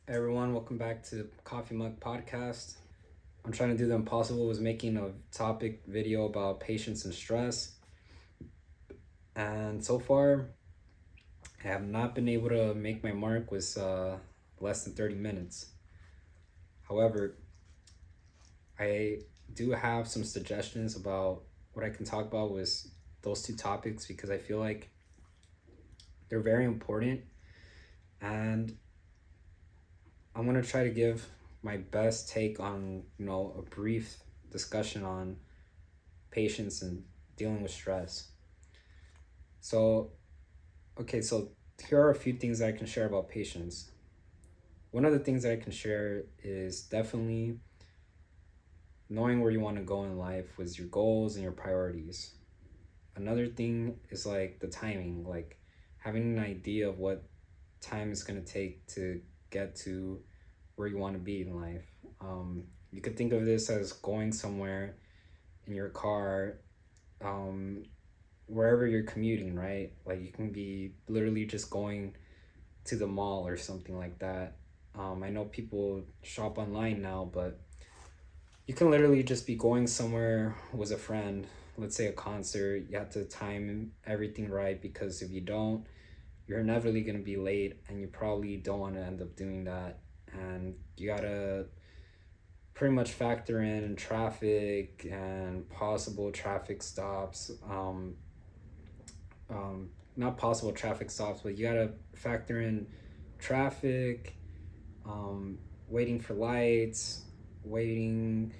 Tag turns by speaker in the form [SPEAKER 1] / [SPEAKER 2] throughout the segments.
[SPEAKER 1] Everyone, welcome back to Coffee Mug Podcast. I'm trying to do the impossible was making a topic video about patience and stress. And so far, I have not been able to make my mark with less than 30 minutes. However, I do have some suggestions about what I can talk about with those two topics because I feel like they're very important, and I'm going to try to give my best take on, a brief discussion on patience and dealing with stress. So, okay, so here are a few things that I can share about patience. One of the things that I can share is definitely knowing where you want to go in life with your goals and your priorities. Another thing is like the timing, like having an idea of what time it's going to take to get to where you want to be in life. You could think of this as going somewhere in your car, um, wherever you're commuting, right? Like you can be literally just going to the mall or something like that. I know people shop online now, but you can literally just be going somewhere with a friend, let's say a concert. You have to time everything right because if you don't, you're inevitably going to be late and you probably don't want to end up doing that. And you got to pretty much factor in traffic and possible traffic stops. Not possible traffic stops, but you gotta factor in traffic, waiting for lights, waiting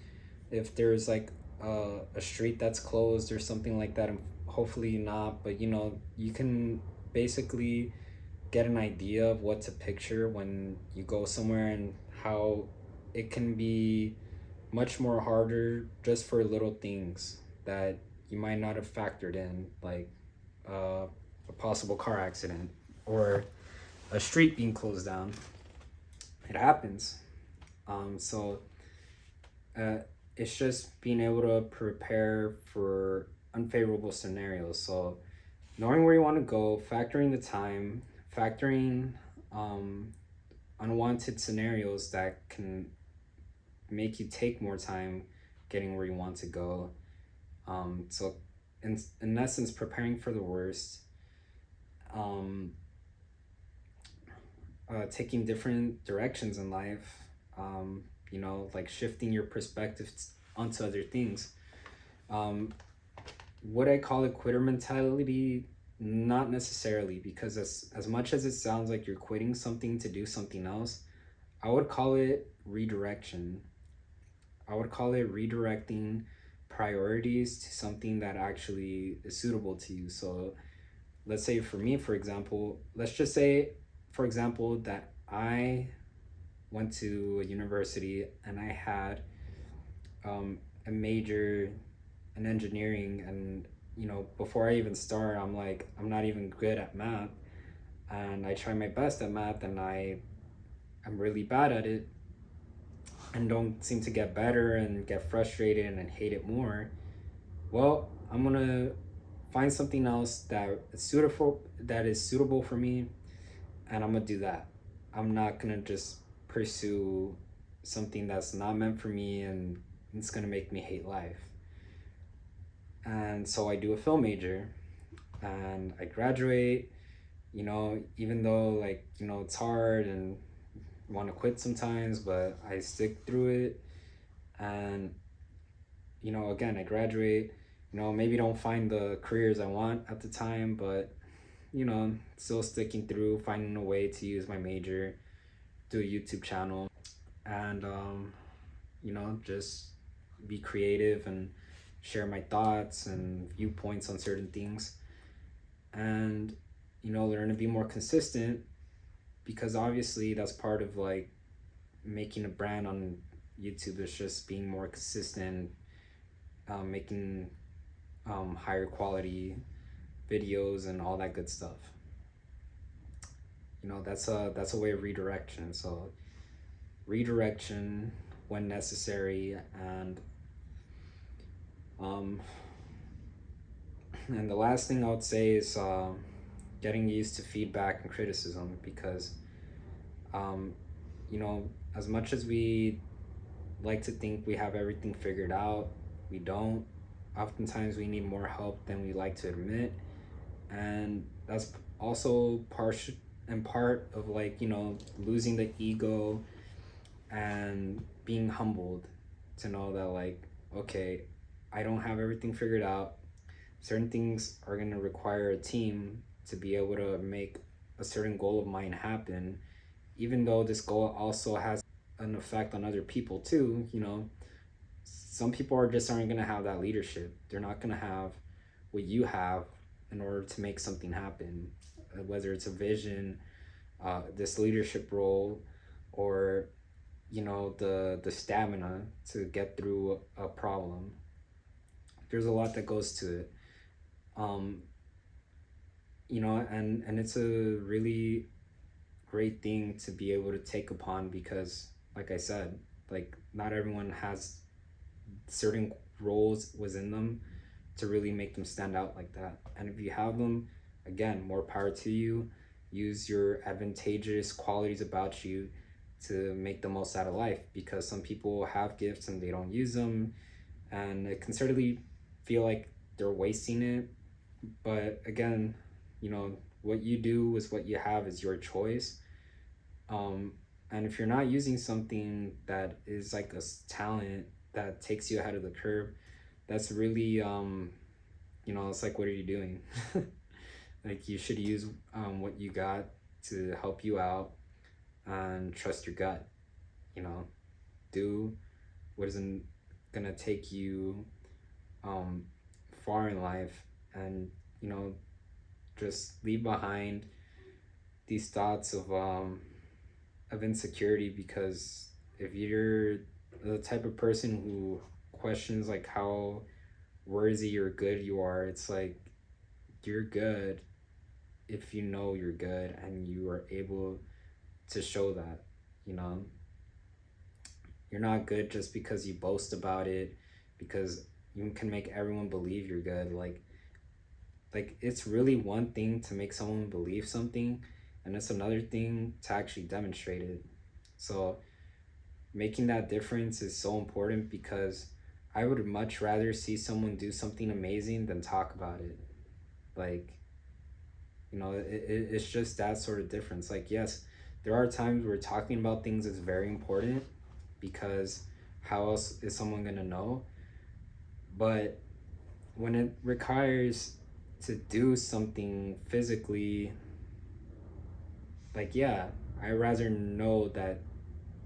[SPEAKER 1] if there's like a street that's closed or something like that. And hopefully not, but you can basically get an idea of what to picture when you go somewhere and how it can be much more harder just for little things that you might not have factored in, like uh, a possible car accident or a street being closed down. It happens. So uh, it's just being able to prepare for unfavorable scenarios. So knowing where you want to go, factoring the time, factoring um, unwanted scenarios that can make you take more time getting where you want to go. So in essence, preparing for the worst, um, taking different directions in life, like shifting your perspective onto other things. Um, would I call it quitter mentality? Not necessarily, because as much as it sounds like you're quitting something to do something else, I would call it redirection. I would call it redirecting priorities to something that actually is suitable to you. So let's say for me, for example, let's just say, for example, that I went to a university and I had a major in engineering, and before I even start, I'm like, I'm not even good at math, and I try my best at math, and I'm really bad at it, and don't seem to get better and get frustrated and hate it more. Well, I'm gonna find something else that is suitable for me, and I'm gonna do that. I'm not gonna just pursue something that's not meant for me and it's gonna make me hate life. And so I do a film major and I graduate, even though it's hard and want to quit sometimes, but I stick through it. And again, I graduate, maybe don't find the careers I want at the time, but still sticking through, finding a way to use my major, do a YouTube channel, and just be creative and share my thoughts and viewpoints on certain things, and learn to be more consistent, because obviously that's part of like making a brand on YouTube is just being more consistent, making higher quality videos and all that good stuff. That's a way of redirection. So redirection when necessary, um, and the last thing I would say is getting used to feedback and criticism, because you know, as much as we like to think we have everything figured out, we don't. Oftentimes we need more help than we like to admit. And that's also part of, like, you know, losing the ego and being humbled to know that, like, okay, I don't have everything figured out. Certain things are going to require a team to be able to make a certain goal of mine happen, even though this goal also has an effect on other people too. You know, some people aren't going to have that leadership. They're not going to have what you have in order to make something happen, whether it's a vision, this leadership role, or, you know, the stamina to get through a problem. There's a lot that goes to it. um you know, and it's a really great thing to be able to take upon, because, like I said, like, not everyone has certain roles within them to really make them stand out like that. And if you have them, again, more power to you. Use your advantageous qualities about you to make the most out of life, because some people have gifts and they don't use them, and it can certainly feel like they're wasting it. But again, you know, what you do with what you have is your choice. um and if you're not using something that is like a talent that takes you ahead of the curve, that's really, you know, it's like, what are you doing? Like, you should use what you got to help you out, and trust your gut. You know, do what isn't gonna take you um far in life, and, you know, just leave behind these thoughts of insecurity. Because if you're the type of person who questions, like, how worthy or good you are, it's like, you're good if you know you're good and you are able to show that. You know, you're not good just because you boast about it, because you can make everyone believe you're good. Like, it's really one thing to make someone believe something, and it's another thing to actually demonstrate it. So making that difference is so important, because I would much rather see someone do something amazing than talk about it. Like, you know, it's just that sort of difference. Like, yes, there are times where talking about things is very important, because how else is someone going to know? But when it requires to do something physically, like, yeah, I rather know that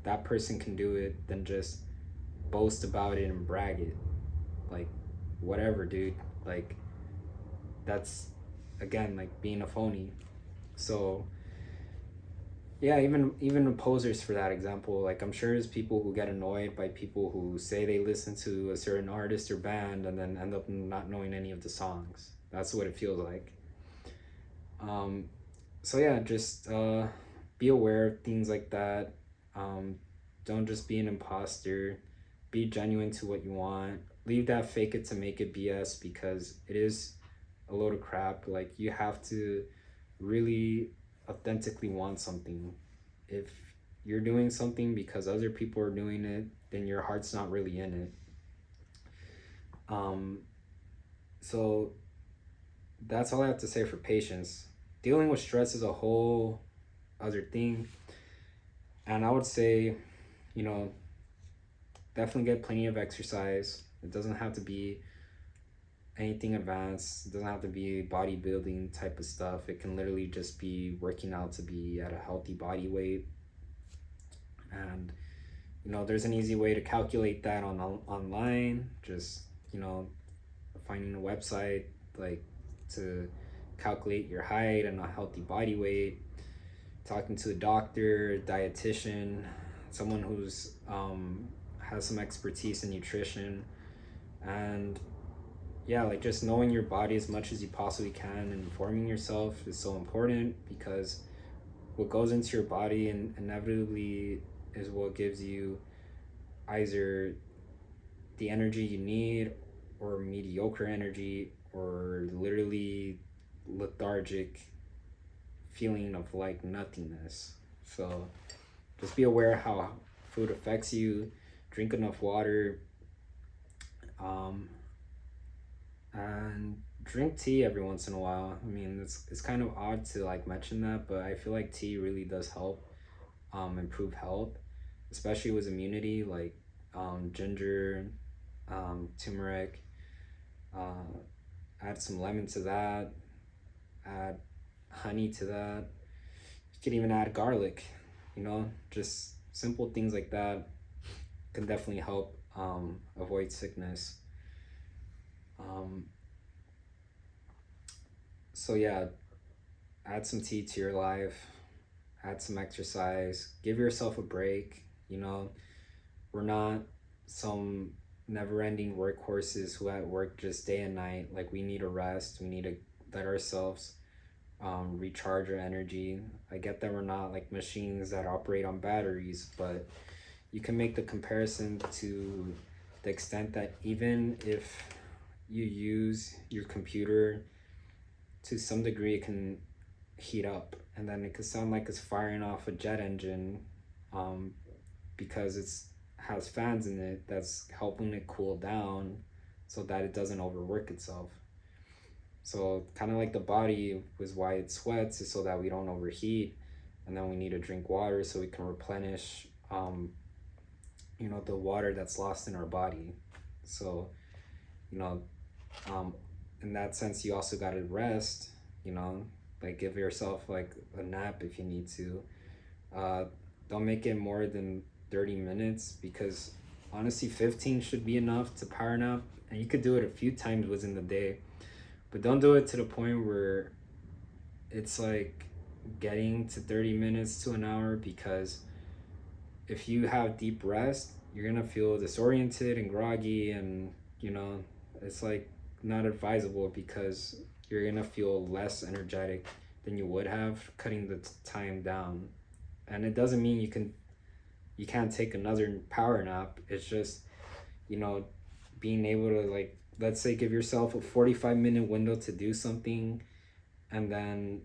[SPEAKER 1] that person can do it than just boast about it and brag it. Like, whatever, dude. Like, that's, again, like, being a phony. So yeah, even opposers for that example, like, I'm sure there's people who get annoyed by people who say they listen to a certain artist or band and then end up not knowing any of the songs. That's what it feels like. um so yeah, just be aware of things like that. um don't just be an imposter. Be genuine to what you want. Leave that fake it to make it BS, because it is a load of crap. Like, you have to really authentically want something. If you're doing something because other people are doing it, then your heart's not really in it. um so that's all I have to say for patience. Dealing with stress is a whole other thing, and I would say, you know, definitely get plenty of exercise. It doesn't have to be anything advanced. It doesn't have to be bodybuilding type of stuff. It can literally just be working out to be at a healthy body weight. And, you know, there's an easy way to calculate that online. Just, you know, finding a website, like, to calculate your height and a healthy body weight. Talking to a doctor, dietitian, someone who's has some expertise in nutrition. And yeah, like, just knowing your body as much as you possibly can and informing yourself is so important, because what goes into your body and inevitably is what gives you either the energy you need, or mediocre energy, or literally lethargic feeling of, like, nothingness. So just be aware how food affects you. Drink enough water. Um, and drink tea every once in a while. I mean, it's kind of odd to like mention that, but I feel like tea really does help improve health, especially with immunity, like ginger, turmeric. Uh, add some lemon to that. Add honey to that. You could even add garlic. You know, just simple things like that can definitely help avoid sickness. Um, so yeah, add some tea to your life, add some exercise, give yourself a break. You know, we're not some never ending workhorses who at work just day and night. Like, we need a rest, we need to let ourselves recharge our energy. I get that we're not like machines that operate on batteries, but you can make the comparison to the extent that even if you use your computer to some degree, it can heat up, and then it could sound like it's firing off a jet engine, um, because it's has fans in it that's helping it cool down so that it doesn't overwork itself. So kind of like the body was why it sweats, is so that we don't overheat, and then we need to drink water so we can replenish the water that's lost in our body. So you know um, in that sense, you also got to rest, like give yourself like a nap if you need to. uh, don't make it more than 30 minutes, because honestly 15 should be enough to power nap, and you could do it a few times within the day, but don't do it to the point where it's like getting to 30 minutes to an hour, because if you have deep rest, you're gonna feel disoriented and groggy, and it's like not advisable, because you're gonna feel less energetic than you would have cutting the time down. And it doesn't mean you can't take another power nap. It's just you know being able to, like, let's say, give yourself a 45-minute window to do something, and then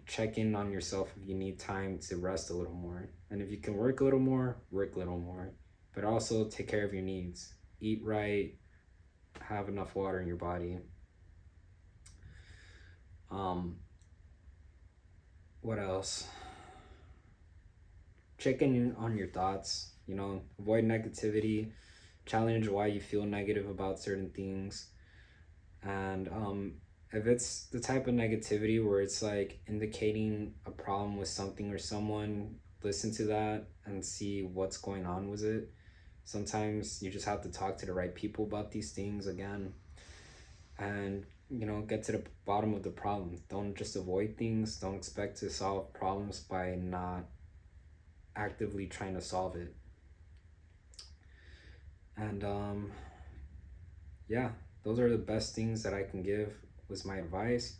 [SPEAKER 1] check in on yourself if you need time to rest a little more, and if you can work a little more, work a little more, but also take care of your needs. Eat right, have enough water in your body. um what else? Check in on your thoughts. Avoid negativity. Challenge why you feel negative about certain things. And if it's the type of negativity where it's like indicating a problem with something or someone, listen to that and see what's going on with it. Sometimes you just have to talk to the right people about these things again, and get to the bottom of the problem. Don't just avoid things. Don't expect to solve problems by not actively trying to solve it. And yeah, those are the best things that I can give was my advice.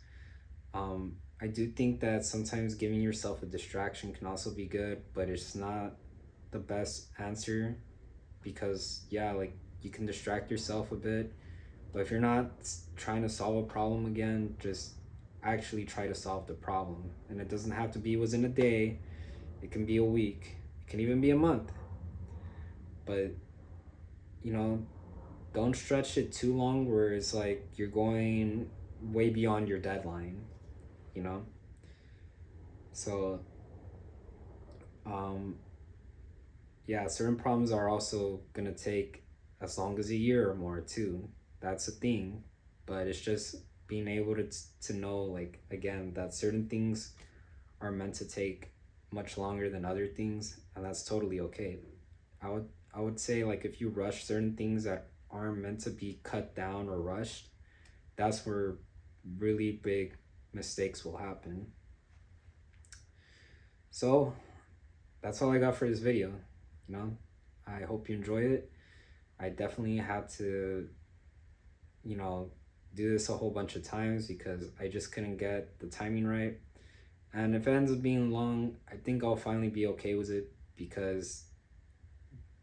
[SPEAKER 1] I do think that sometimes giving yourself a distraction can also be good, but it's not the best answer, because yeah, like, you can distract yourself a bit, but if you're not trying to solve a problem again, just actually try to solve the problem. And it doesn't have to be within a day. It can be a week. It can even be a month. But you know, don't stretch it too long where it's like you're going way beyond your deadline, you know? So, um, yeah, certain problems are also gonna take as long as a year or more too. That's a thing. But it's just being able to know, like, again, that certain things are meant to take much longer than other things, and that's totally okay. I would say, like, if you rush certain things that aren't meant to be cut down or rushed, that's where really big mistakes will happen. So that's all I got for this video. I hope you enjoyed it. I definitely had to you know do this a whole bunch of times because I just couldn't get the timing right. And if it ends up being long, I think I'll finally be okay with it, because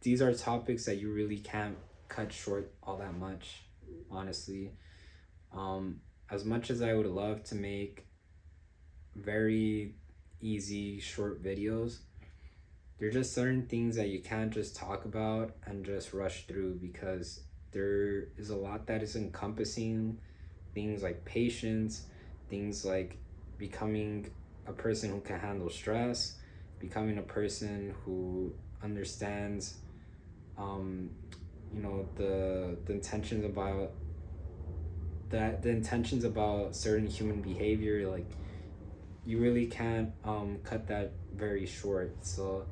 [SPEAKER 1] these are topics that you really can't cut short all that much, honestly. um as much as I would love to make very easy short videos, there are just certain things that you can't just talk about and just rush through, because there is a lot that is encompassing things like patience, things like becoming a person who can handle stress, becoming a person who understands, um, the intentions about the intentions about certain human behavior. Like, you really can't cut that very short. So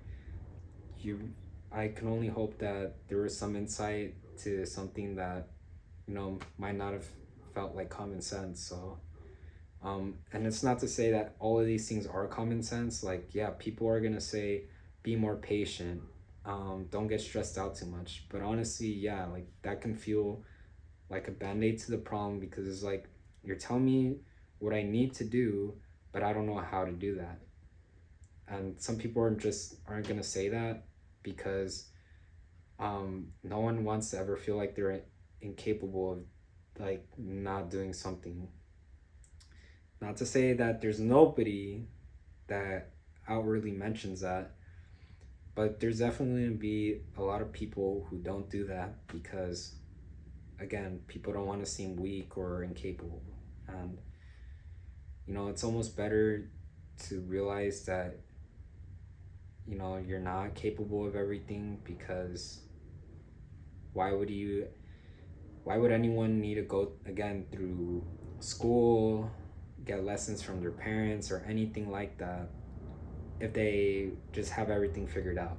[SPEAKER 1] you I can only hope that there was some insight to something that might not have felt like common sense. So and it's not to say that all of these things are common sense. Like, yeah, people are gonna say be more patient, don't get stressed out too much, but honestly, yeah, like that can feel like a band-aid to the problem, because it's like you're telling me what I need to do, but I don't know how to do that. And some people aren't gonna say that because no one wants to ever feel like they're incapable of like not doing something. Not to say that there's nobody that outwardly mentions that, but there's definitely gonna be a lot of people who don't do that because, again, people don't want to seem weak or incapable. And it's almost better to realize that you're not capable of everything, because why would you why would anyone need to go again through school, get lessons from their parents or anything like that, if they just have everything figured out?